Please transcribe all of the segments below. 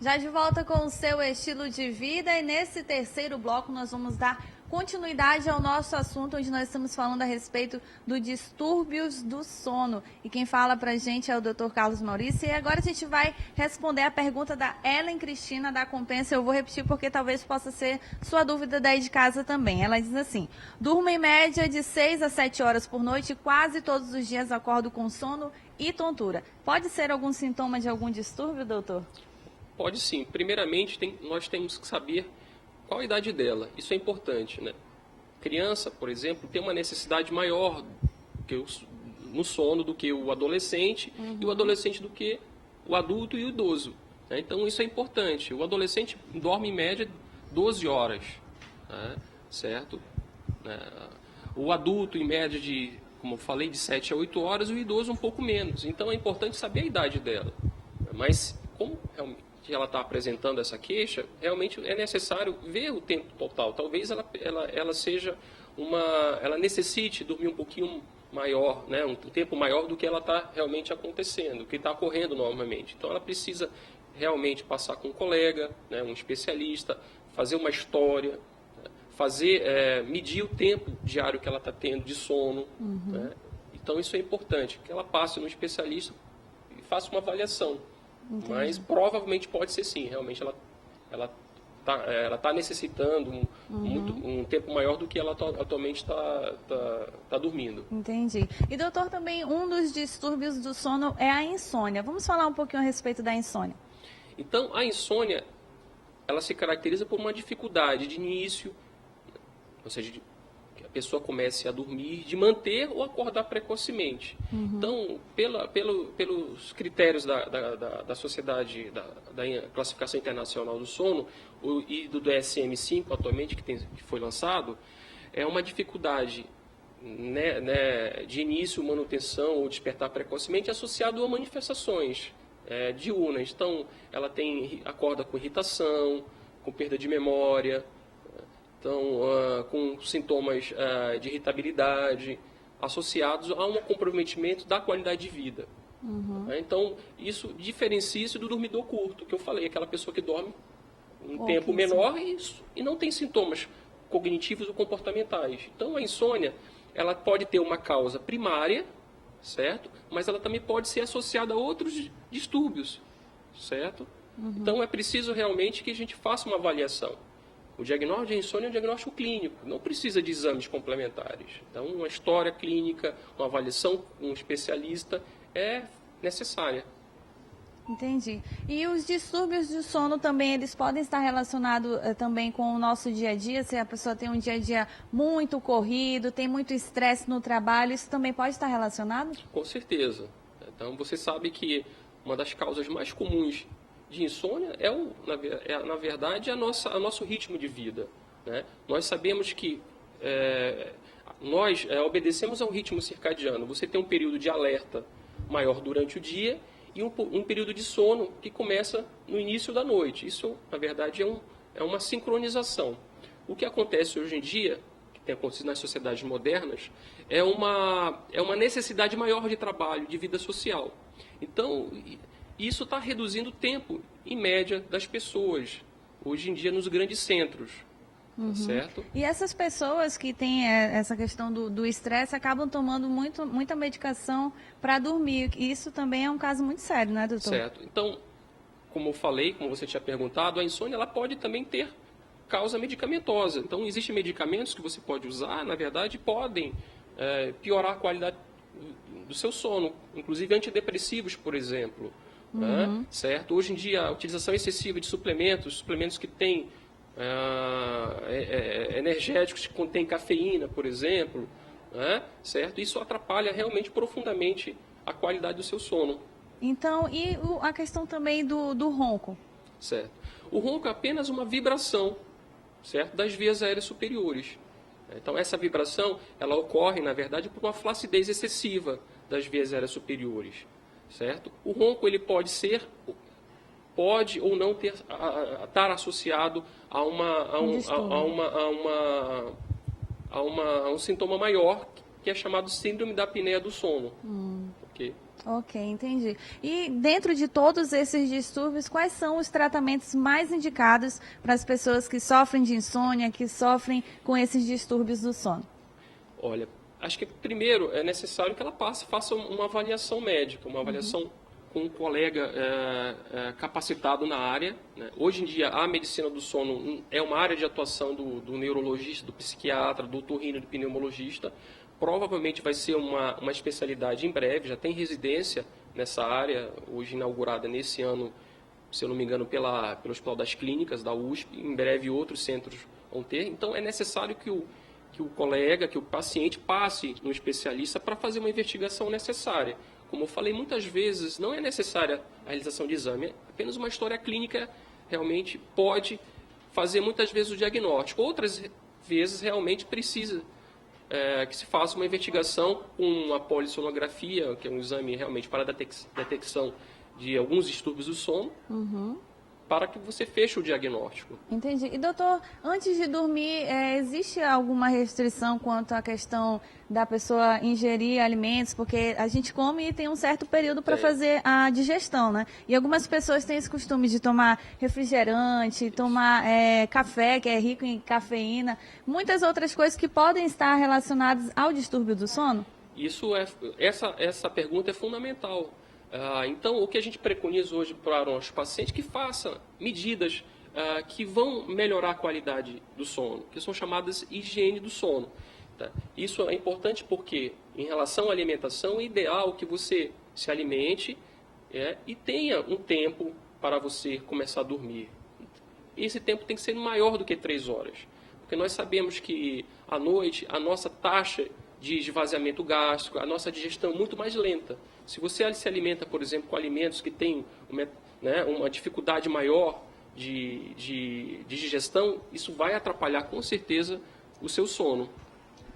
Já de volta com o seu estilo de vida, e nesse terceiro bloco nós vamos dar continuidade ao nosso assunto, onde nós estamos falando a respeito dos distúrbios do sono. E quem fala pra gente é o Dr. Carlos Maurício. E agora a gente vai responder a pergunta da Ellen Cristina da Compensa. Eu vou repetir porque talvez possa ser sua dúvida daí de casa também. Ela diz assim: durmo em média de 6 a 7 horas por noite e quase todos os dias acordo com sono e tontura. Pode ser algum sintoma de algum distúrbio, doutor? Pode sim. Primeiramente, nós temos que saber qual a idade dela. Isso é importante, né? Criança, por exemplo, tem uma necessidade maior no sono do que o adolescente, e o adolescente do que o adulto e o idoso, né? Então, isso é importante. O adolescente dorme em média 12 horas, né? Certo? O adulto, em média, como eu falei, de 7 a 8 horas, o idoso um pouco menos. Então, é importante saber a idade dela. Mas, como realmente ela está apresentando essa queixa, realmente é necessário ver o tempo total. Talvez ela seja ela necessite dormir um pouquinho maior, né, um tempo maior do que ela está realmente acontecendo, o que está ocorrendo normalmente. Então ela precisa realmente passar com um colega, né, um especialista, fazer uma história, medir o tempo diário que ela está tendo de sono. Né? Então isso é importante, que ela passe no especialista e faça uma avaliação. Entendi. Mas provavelmente pode ser sim, realmente ela está necessitando um tempo maior do que ela atualmente está dormindo. Entendi. E doutor, também um dos distúrbios do sono é a insônia. Vamos falar um pouquinho a respeito da insônia. Então, a insônia, ela se caracteriza por uma dificuldade de início, ou seja, que a pessoa comece a dormir, de manter ou acordar precocemente. Então, pelos critérios da sociedade, da classificação internacional do sono, e do DSM-5 atualmente, que foi lançado, é uma dificuldade, né, de início, manutenção ou despertar precocemente associado a manifestações diurnas. Então, ela acorda com irritação, com perda de memória, então, com sintomas de irritabilidade associados a um comprometimento da qualidade de vida. Então, isso diferencia isso do dormidor curto, que eu falei, aquela pessoa que dorme um tempo menor e não tem sintomas cognitivos ou comportamentais. Então, a insônia, ela pode ter uma causa primária, certo? Mas ela também pode ser associada a outros distúrbios, certo? Então, é preciso realmente que a gente faça uma avaliação. O diagnóstico de insônia é um diagnóstico clínico, não precisa de exames complementares. Então, uma história clínica, uma avaliação com um especialista é necessária. Entendi. E os distúrbios do sono também, eles podem estar relacionados também com o nosso dia a dia? Se a pessoa tem um dia a dia muito corrido, tem muito estresse no trabalho, isso também pode estar relacionado? Com certeza. Então, você sabe que uma das causas mais comuns de insônia na verdade, o nosso ritmo de vida. Né? Nós sabemos que nós obedecemos ao ritmo circadiano. Você tem um período de alerta maior durante o dia e um período de sono que começa no início da noite. Isso, na verdade, é uma sincronização. O que acontece hoje em dia, que tem acontecido nas sociedades modernas, é uma necessidade maior de trabalho, de vida social. Então, isso está reduzindo o tempo, em média, das pessoas, hoje em dia, nos grandes centros. Certo? E essas pessoas que têm essa questão do estresse acabam tomando muita medicação para dormir. Isso também é um caso muito sério, né, doutor? Certo. Então, como eu falei, como você tinha perguntado, a insônia ela pode também ter causa medicamentosa. Então, existem medicamentos que você pode usar, na verdade, podem piorar a qualidade do seu sono. Inclusive antidepressivos, por exemplo. Certo? Hoje em dia, a utilização excessiva de suplementos que têm energéticos que contêm cafeína, por exemplo, certo? Isso atrapalha realmente profundamente a qualidade do seu sono. Então, e a questão também do ronco? Certo. O ronco é apenas uma vibração, certo? Das vias aéreas superiores. Então, essa vibração, ela ocorre, na verdade, por uma flacidez excessiva das vias aéreas superiores, certo? O ronco, ele pode ou não estar associado a um sintoma maior, que é chamado síndrome da apneia do sono. Ok? Ok, entendi. E dentro de todos esses distúrbios, quais são os tratamentos mais indicados para as pessoas que sofrem de insônia, que sofrem com esses distúrbios do sono? Olha, acho que primeiro é necessário que ela faça uma avaliação médica, uma avaliação com um colega capacitado na área, né? Hoje em dia, a medicina do sono é uma área de atuação do neurologista, do psiquiatra, do otorrino, do pneumologista. Provavelmente vai ser uma especialidade em breve, já tem residência nessa área, hoje inaugurada nesse ano, se eu não me engano, pelo Hospital das Clínicas, da USP. Em breve outros centros vão ter. Então, é necessário que o colega, que o paciente passe no especialista para fazer uma investigação necessária. Como eu falei, muitas vezes não é necessária a realização de exame, apenas uma história clínica realmente pode fazer muitas vezes o diagnóstico. Outras vezes realmente precisa que se faça uma investigação com uma polissonografia, que é um exame realmente para a detecção de alguns distúrbios do sono, para que você feche o diagnóstico. Entendi. E doutor, antes de dormir, existe alguma restrição quanto à questão da pessoa ingerir alimentos? Porque a gente come e tem um certo período para fazer a digestão, né? E algumas pessoas têm esse costume de tomar refrigerante, tomar café, que é rico em cafeína, muitas outras coisas que podem estar relacionadas ao distúrbio do sono? Essa pergunta é fundamental. Então, o que a gente preconiza hoje para os pacientes que façam medidas que vão melhorar a qualidade do sono, que são chamadas higiene do sono. Tá? Isso é importante porque, em relação à alimentação, é ideal que você se alimente e tenha um tempo para você começar a dormir. Esse tempo tem que ser maior do que 3 horas, porque nós sabemos que, à noite, a nossa taxa de esvaziamento gástrico, a nossa digestão é muito mais lenta. Se você se alimenta, por exemplo, com alimentos que têm uma dificuldade maior de digestão, isso vai atrapalhar com certeza o seu sono.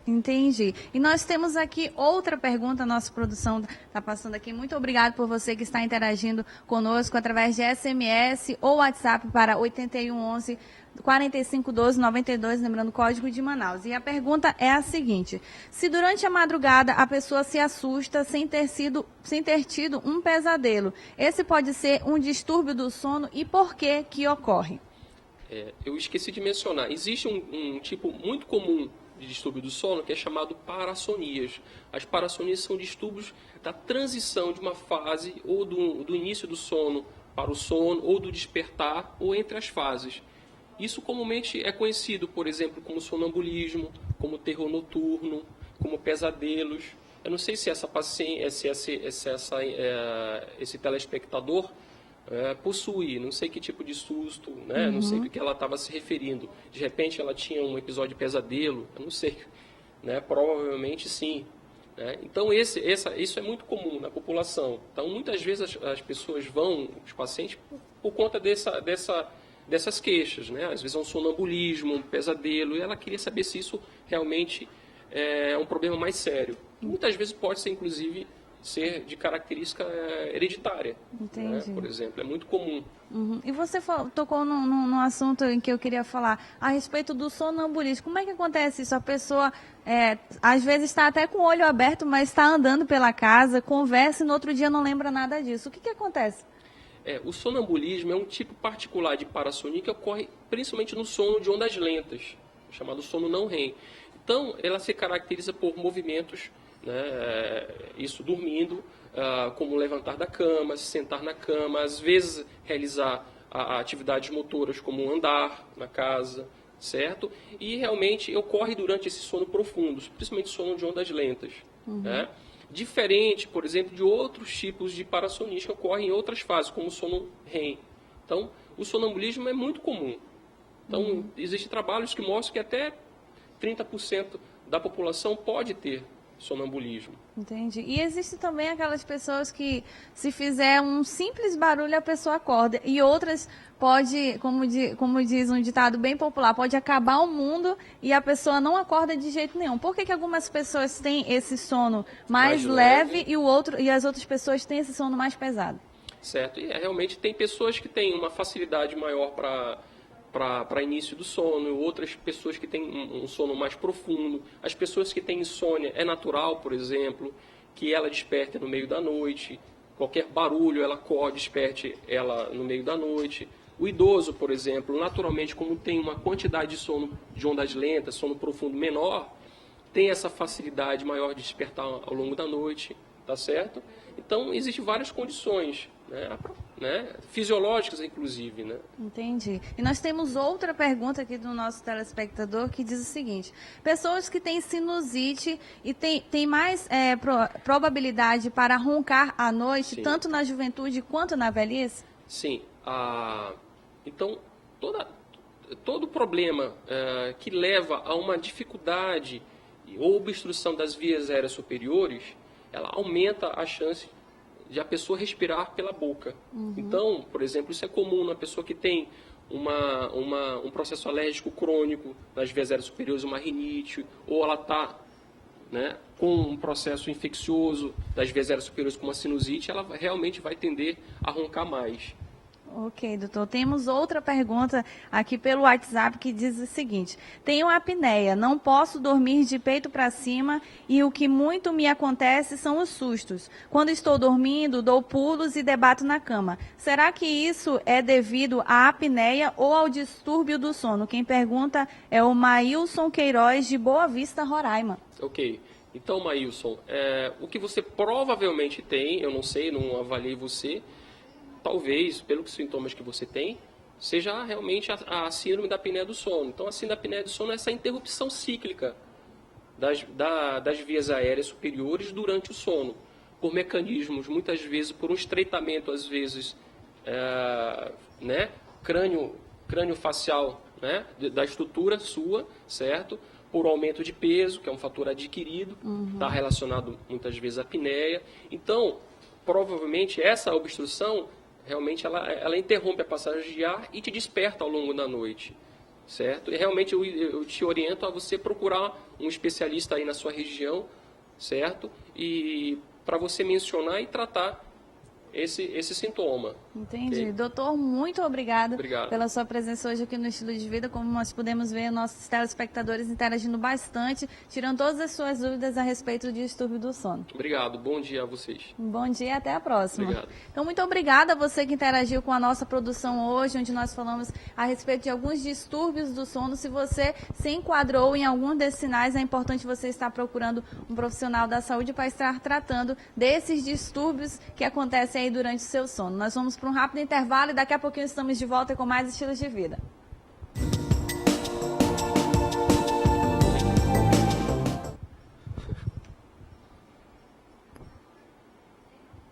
Entendi. E nós temos aqui outra pergunta, a nossa produção está passando aqui. Muito obrigado por você que está interagindo conosco através de SMS ou WhatsApp para 8111 4512 92, lembrando o código de Manaus. E a pergunta é a seguinte: se durante a madrugada a pessoa se assusta sem ter tido um pesadelo, esse pode ser um distúrbio do sono e por que ocorre? Eu esqueci de mencionar, existe um tipo muito comum de distúrbio do sono que é chamado parassonias. As parassonias são distúrbios da transição de uma fase ou do início do sono para o sono ou do despertar ou entre as fases. Isso comumente é conhecido, por exemplo, como sonambulismo, como terror noturno, como pesadelos. Eu não sei se esse telespectador possui, não sei que tipo de susto, né? Não sei o que ela estava se referindo. De repente ela tinha um episódio de pesadelo, eu não sei, né? Provavelmente sim. Né? Então isso é muito comum na população. Então muitas vezes as pessoas os pacientes, por conta dessas queixas, né? Às vezes é um sonambulismo, um pesadelo, e ela queria saber se isso realmente é um problema mais sério. Muitas vezes pode ser, inclusive, ser de característica hereditária. Né? Por exemplo, é muito comum. E você tocou num assunto em que eu queria falar, a respeito do sonambulismo. Como é que acontece isso? A pessoa, às vezes, está até com o olho aberto, mas está andando pela casa, conversa e no outro dia não lembra nada disso. O que acontece? O sonambulismo é um tipo particular de parassonia que ocorre principalmente no sono de ondas lentas, chamado sono não REM. Então, ela se caracteriza por movimentos, né, isso dormindo, como levantar da cama, se sentar na cama, às vezes realizar atividades motoras como andar na casa, certo? E realmente ocorre durante esse sono profundo, principalmente sono de ondas lentas. Né? Diferente, por exemplo, de outros tipos de parassonias que ocorrem em outras fases, como o sono REM. Então, o sonambulismo é muito comum. Então, existem trabalhos que mostram que até 30% da população pode ter sonambulismo. Entendi. E existe também aquelas pessoas que, se fizer um simples barulho, a pessoa acorda. E outras pode, como diz um ditado bem popular, pode acabar o mundo e a pessoa não acorda de jeito nenhum. Por que algumas pessoas têm esse sono mais leve e as outras pessoas têm esse sono mais pesado? Certo. E realmente tem pessoas que têm uma facilidade maior para para início do sono, outras pessoas que têm um sono mais profundo. As pessoas que têm insônia, é natural, por exemplo, que ela desperte no meio da noite, qualquer barulho ela desperte ela no meio da noite. O idoso, por exemplo, naturalmente, como tem uma quantidade de sono de ondas lentas, sono profundo menor, tem essa facilidade maior de despertar ao longo da noite, tá certo? Então, existem várias condições, fisiológicas, inclusive, né? Entendi. E nós temos outra pergunta aqui do nosso telespectador que diz o seguinte: pessoas que têm sinusite e têm mais probabilidade para roncar à noite, Sim. tanto na juventude quanto na velhice? Sim. Então, todo problema que leva a uma dificuldade ou obstrução das vias aéreas superiores, ela aumenta a chance de a pessoa respirar pela boca. Então, por exemplo, isso é comum na pessoa que tem um processo alérgico crônico nas vias aéreas superiores, uma rinite, ou ela está com um processo infeccioso das vias aéreas superiores, como uma sinusite, ela realmente vai tender a roncar mais. Ok, doutor. Temos outra pergunta aqui pelo WhatsApp que diz o seguinte: tenho apneia, não posso dormir de peito para cima e o que muito me acontece são os sustos. Quando estou dormindo, dou pulos e debato na cama. Será que isso é devido à apneia ou ao distúrbio do sono? Quem pergunta é o Maílson Queiroz, de Boa Vista, Roraima. Ok. Então, Maílson, o que você provavelmente tem, eu não sei, não avaliei você, talvez, pelos sintomas que você tem, seja realmente a síndrome da apneia do sono. Então, a síndrome da apneia do sono é essa interrupção cíclica das vias aéreas superiores durante o sono, por mecanismos, muitas vezes por um estreitamento, às vezes, crânio-facial, da estrutura sua, certo? Por aumento de peso, que é um fator adquirido, está relacionado muitas vezes à apneia. Então, provavelmente, essa obstrução realmente ela interrompe a passagem de ar e te desperta ao longo da noite, certo? E realmente eu te oriento a você procurar um especialista aí na sua região, certo? E para você mencionar e tratar esse sintoma. Entendi. Okay? Doutor, muito obrigado Obrigado pela sua presença hoje aqui no Estilo de Vida. Como nós podemos ver, nossos telespectadores interagindo bastante, tirando todas as suas dúvidas a respeito do distúrbio do sono. Obrigado. Bom dia a vocês. Um bom dia e até a próxima. Obrigado. Então, muito obrigada a você que interagiu com a nossa produção hoje, onde nós falamos a respeito de alguns distúrbios do sono. Se você se enquadrou em algum desses sinais, é importante você estar procurando um profissional da saúde para estar tratando desses distúrbios que acontecem aí durante o seu sono. Nós vamos para um rápido intervalo e daqui a pouquinho estamos de volta com mais Estilos de Vida.